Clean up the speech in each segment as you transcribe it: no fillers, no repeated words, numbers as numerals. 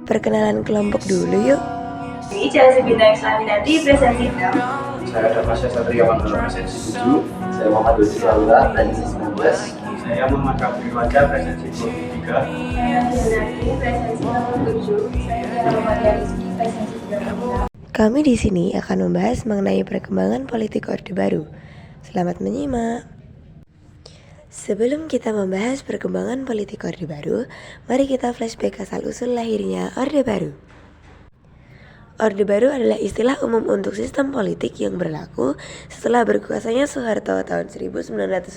Perkenalan kelompok dulu yuk. Ini Chelsea Bintang Islaminati Presensi 6. Saya Damasya Satriawan Presensi 7. Saya Muhammad Dodi Laura Presensi 19. Saya Muhammad Kabri Wajah Presensi 23. Saya Hilnati Presensi nomor 7. Saya Muhammad Rizky Presensi 36. Kami di sini akan membahas mengenai perkembangan politik Orde Baru. Selamat menyimak. Sebelum kita membahas perkembangan politik Orde Baru, mari kita flashback asal-usul lahirnya Orde Baru. Orde Baru adalah istilah umum untuk sistem politik yang berlaku setelah berkuasanya Soeharto tahun 1966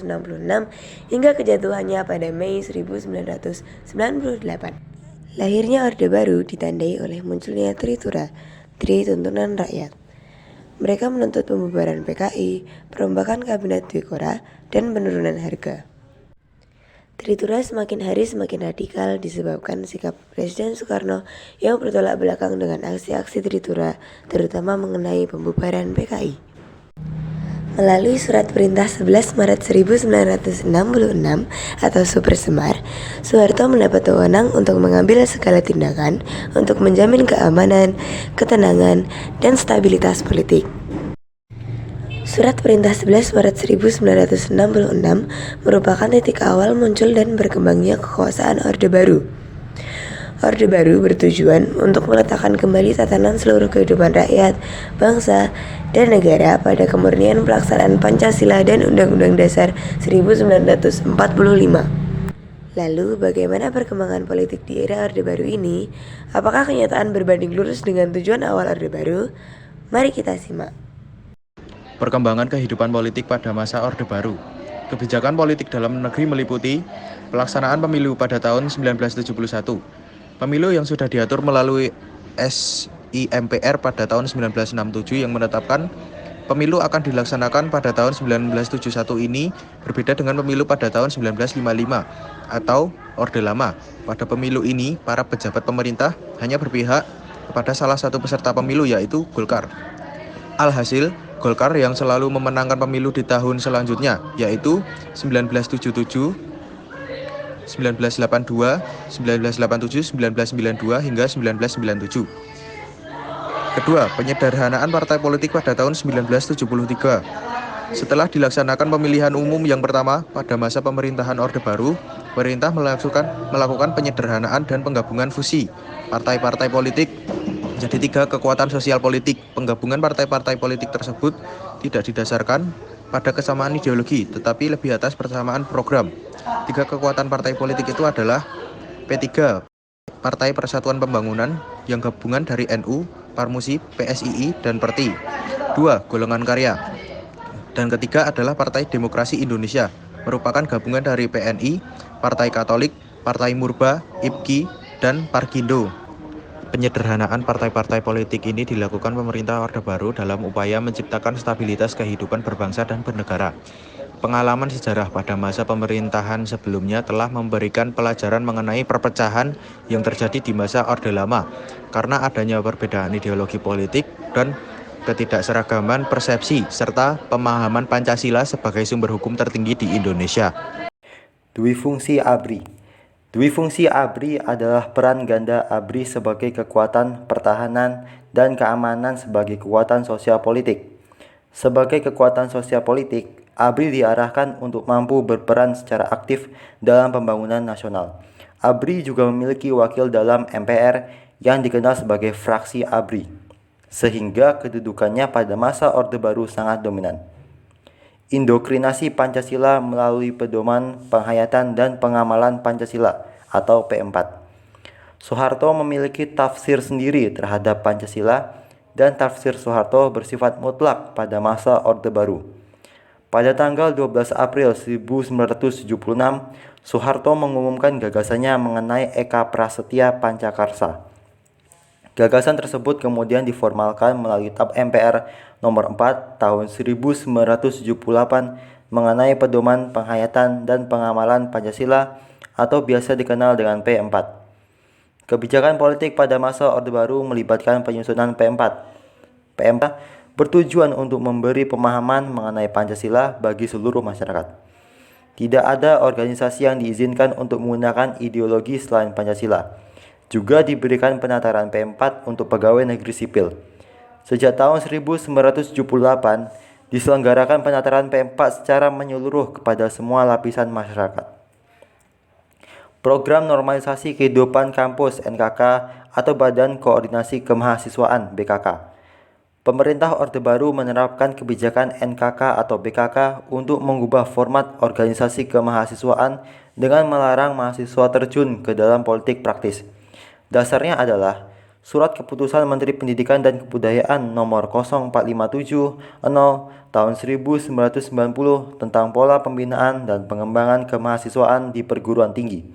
hingga kejatuhannya pada Mei 1998. Lahirnya Orde Baru ditandai oleh munculnya Tritura, Tri Tuntunan Rakyat. Mereka menuntut pembubaran PKI, perombakan kabinet Dwikora, dan penurunan harga. Tritura semakin hari semakin radikal disebabkan sikap Presiden Soekarno yang bertolak belakang dengan aksi-aksi Tritura, terutama mengenai pembubaran PKI. Melalui Surat Perintah 11 Maret 1966 atau Super Semar, Soeharto mendapat wewenang untuk mengambil segala tindakan untuk menjamin keamanan, ketenangan, dan stabilitas politik. Surat Perintah 11 Maret 1966 merupakan titik awal muncul dan berkembangnya kekuasaan Orde Baru. Orde Baru bertujuan untuk meletakkan kembali tatanan seluruh kehidupan rakyat, bangsa, dan negara pada kemurnian pelaksanaan Pancasila dan Undang-Undang Dasar 1945. Lalu, bagaimana perkembangan politik di era Orde Baru ini? Apakah kenyataan berbanding lurus dengan tujuan awal Orde Baru? Mari kita simak. Perkembangan kehidupan politik pada masa Orde Baru. Kebijakan politik dalam negeri meliputi pelaksanaan pemilu pada tahun 1971. Pemilu yang sudah diatur melalui SIMPR pada tahun 1967 yang menetapkan pemilu akan dilaksanakan pada tahun 1971 ini berbeda dengan pemilu pada tahun 1955 atau Orde Lama. Pada pemilu ini, para pejabat pemerintah hanya berpihak kepada salah satu peserta pemilu yaitu Golkar. Alhasil, Golkar yang selalu memenangkan pemilu di tahun selanjutnya, yaitu 1977, 1982, 1987, 1992, hingga 1997. Kedua, penyederhanaan partai politik pada tahun 1973. Setelah dilaksanakan pemilihan umum yang pertama pada masa pemerintahan Orde Baru, pemerintah melakukan penyederhanaan dan penggabungan fusi partai-partai politik menjadi 3 kekuatan sosial politik. Penggabungan partai-partai politik tersebut tidak didasarkan pada kesamaan ideologi, tetapi lebih atas persamaan program. 3 kekuatan partai politik itu adalah P3, Partai Persatuan Pembangunan, yang gabungan dari NU, Parmusi, PSII, dan Perti. 2, Golongan Karya. Dan ketiga adalah Partai Demokrasi Indonesia, merupakan gabungan dari PNI, Partai Katolik, Partai Murba, IPKI, dan Parkindo. Penyederhanaan partai-partai politik ini dilakukan pemerintah Orde Baru dalam upaya menciptakan stabilitas kehidupan berbangsa dan bernegara. Pengalaman sejarah pada masa pemerintahan sebelumnya telah memberikan pelajaran mengenai perpecahan yang terjadi di masa Orde Lama karena adanya perbedaan ideologi politik dan ketidakseragaman persepsi serta pemahaman Pancasila sebagai sumber hukum tertinggi di Indonesia. Dwifungsi ABRI. Dwifungsi ABRI adalah peran ganda ABRI sebagai kekuatan pertahanan dan keamanan sebagai kekuatan sosial politik. Sebagai kekuatan sosial politik, ABRI diarahkan untuk mampu berperan secara aktif dalam pembangunan nasional. ABRI juga memiliki wakil dalam MPR yang dikenal sebagai fraksi ABRI, sehingga kedudukannya pada masa Orde Baru sangat dominan. Indoktrinasi Pancasila melalui pedoman penghayatan dan pengamalan Pancasila atau P4. Soeharto memiliki tafsir sendiri terhadap Pancasila dan tafsir Soeharto bersifat mutlak pada masa Orde Baru. Pada tanggal 12 April 1976, Soeharto mengumumkan gagasannya mengenai Eka Prasetya Pancakarsa. Gagasan tersebut kemudian diformalkan melalui TAP MPR nomor 4 tahun 1978 mengenai pedoman penghayatan dan pengamalan Pancasila atau biasa dikenal dengan P4. Kebijakan politik pada masa Orde Baru melibatkan penyusunan P4. P4 bertujuan untuk memberi pemahaman mengenai Pancasila bagi seluruh masyarakat. Tidak ada organisasi yang diizinkan untuk menggunakan ideologi selain Pancasila. Juga diberikan penataran P4 untuk pegawai negeri sipil. Sejak tahun 1978, diselenggarakan penataran P4 secara menyeluruh kepada semua lapisan masyarakat. Program Normalisasi Kehidupan Kampus (NKK) atau Badan Koordinasi Kemahasiswaan (BKK). Pemerintah Orde Baru menerapkan kebijakan NKK atau BKK untuk mengubah format organisasi kemahasiswaan dengan melarang mahasiswa terjun ke dalam politik praktis. Dasarnya adalah Surat Keputusan Menteri Pendidikan dan Kebudayaan Nomor 0457/0 tahun 1990 tentang pola pembinaan dan pengembangan kemahasiswaan di perguruan tinggi.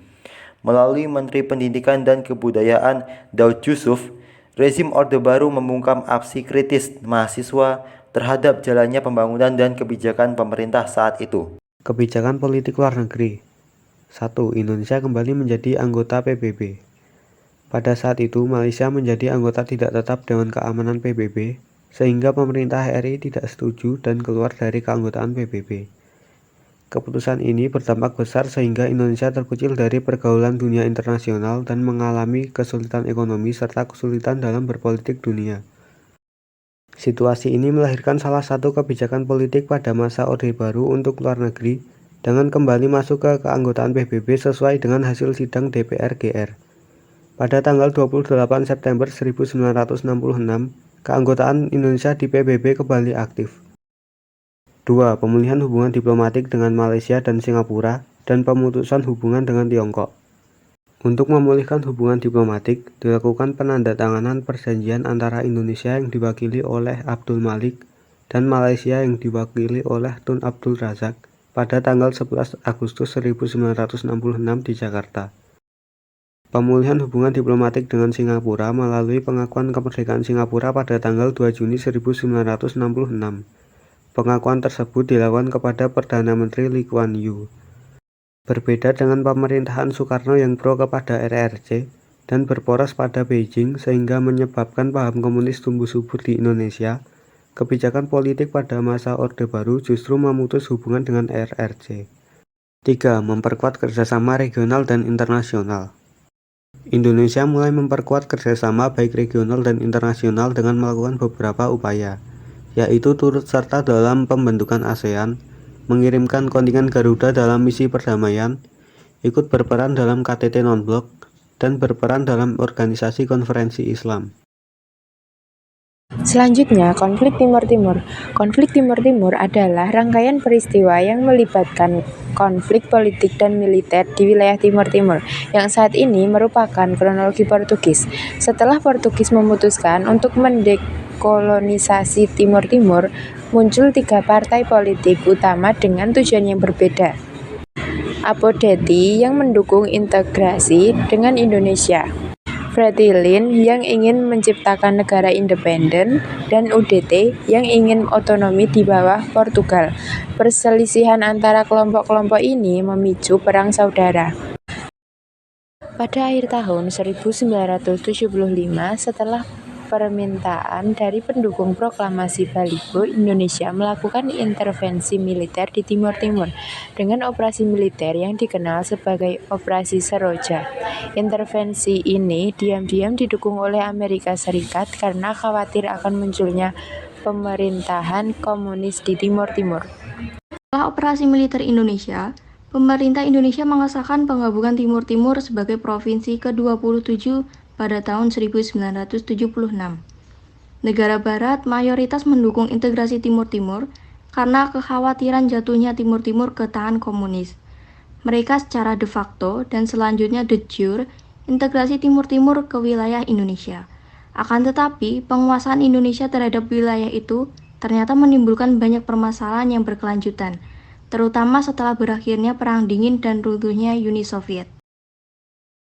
Melalui Menteri Pendidikan dan Kebudayaan Daud Yusuf, rezim Orde Baru membungkam aksi kritis mahasiswa terhadap jalannya pembangunan dan kebijakan pemerintah saat itu. Kebijakan politik luar negeri. 1. Indonesia kembali menjadi anggota PBB. Pada saat itu, Malaysia menjadi anggota tidak tetap Dewan Keamanan PBB, sehingga pemerintah RI tidak setuju dan keluar dari keanggotaan PBB. Keputusan ini berdampak besar sehingga Indonesia terkucil dari pergaulan dunia internasional dan mengalami kesulitan ekonomi serta kesulitan dalam berpolitik dunia. Situasi ini melahirkan salah satu kebijakan politik pada masa Orde Baru untuk luar negeri dengan kembali masuk ke keanggotaan PBB sesuai dengan hasil sidang DPR GR. Pada tanggal 28 September 1966, keanggotaan Indonesia di PBB kembali aktif. 2. Pemulihan hubungan diplomatik dengan Malaysia dan Singapura dan pemutusan hubungan dengan Tiongkok. Untuk memulihkan hubungan diplomatik, dilakukan penandatanganan perjanjian antara Indonesia yang diwakili oleh Abdul Malik dan Malaysia yang diwakili oleh Tun Abdul Razak pada tanggal 11 Agustus 1966 di Jakarta. Pemulihan hubungan diplomatik dengan Singapura melalui pengakuan kemerdekaan Singapura pada tanggal 2 Juni 1966. Pengakuan tersebut dilakukan kepada Perdana Menteri Lee Kuan Yew. Berbeda dengan pemerintahan Soekarno yang pro kepada RRC dan berporos pada Beijing sehingga menyebabkan paham komunis tumbuh subur di Indonesia, kebijakan politik pada masa Orde Baru justru memutus hubungan dengan RRC. 3. Memperkuat kerjasama regional dan internasional. Indonesia mulai memperkuat kerjasama baik regional dan internasional dengan melakukan beberapa upaya, yaitu turut serta dalam pembentukan ASEAN, mengirimkan kontingen Garuda dalam misi perdamaian, ikut berperan dalam KTT non-blok, dan berperan dalam organisasi konferensi Islam. Selanjutnya, konflik Timur Timur. Konflik Timur Timur adalah rangkaian peristiwa yang melibatkan konflik politik dan militer di wilayah Timur Timur, yang saat ini merupakan kronologi Portugis. Setelah Portugis memutuskan untuk mendekolonisasi Timur Timur, muncul 3 partai politik utama dengan tujuan yang berbeda. Apodeti yang mendukung integrasi dengan Indonesia, Fretilin yang ingin menciptakan negara independen, dan UDT yang ingin otonomi di bawah Portugal. Perselisihan antara kelompok-kelompok ini memicu perang saudara. Pada akhir tahun 1975, setelah permintaan dari pendukung proklamasi Baliho, Indonesia melakukan intervensi militer di Timur Timur dengan operasi militer yang dikenal sebagai Operasi Seroja. Intervensi ini diam-diam didukung oleh Amerika Serikat karena khawatir akan munculnya pemerintahan komunis di Timur Timur. Setelah operasi militer Indonesia, pemerintah Indonesia mengesahkan penggabungan Timur Timur sebagai provinsi ke-27 pada tahun 1976. Negara Barat mayoritas mendukung integrasi Timur Timur karena kekhawatiran jatuhnya Timur Timur ke tangan komunis. Mereka secara de facto dan selanjutnya de jure integrasi Timur Timur ke wilayah Indonesia. Akan tetapi, penguasaan Indonesia terhadap wilayah itu ternyata menimbulkan banyak permasalahan yang berkelanjutan, terutama setelah berakhirnya Perang Dingin dan runtuhnya Uni Soviet.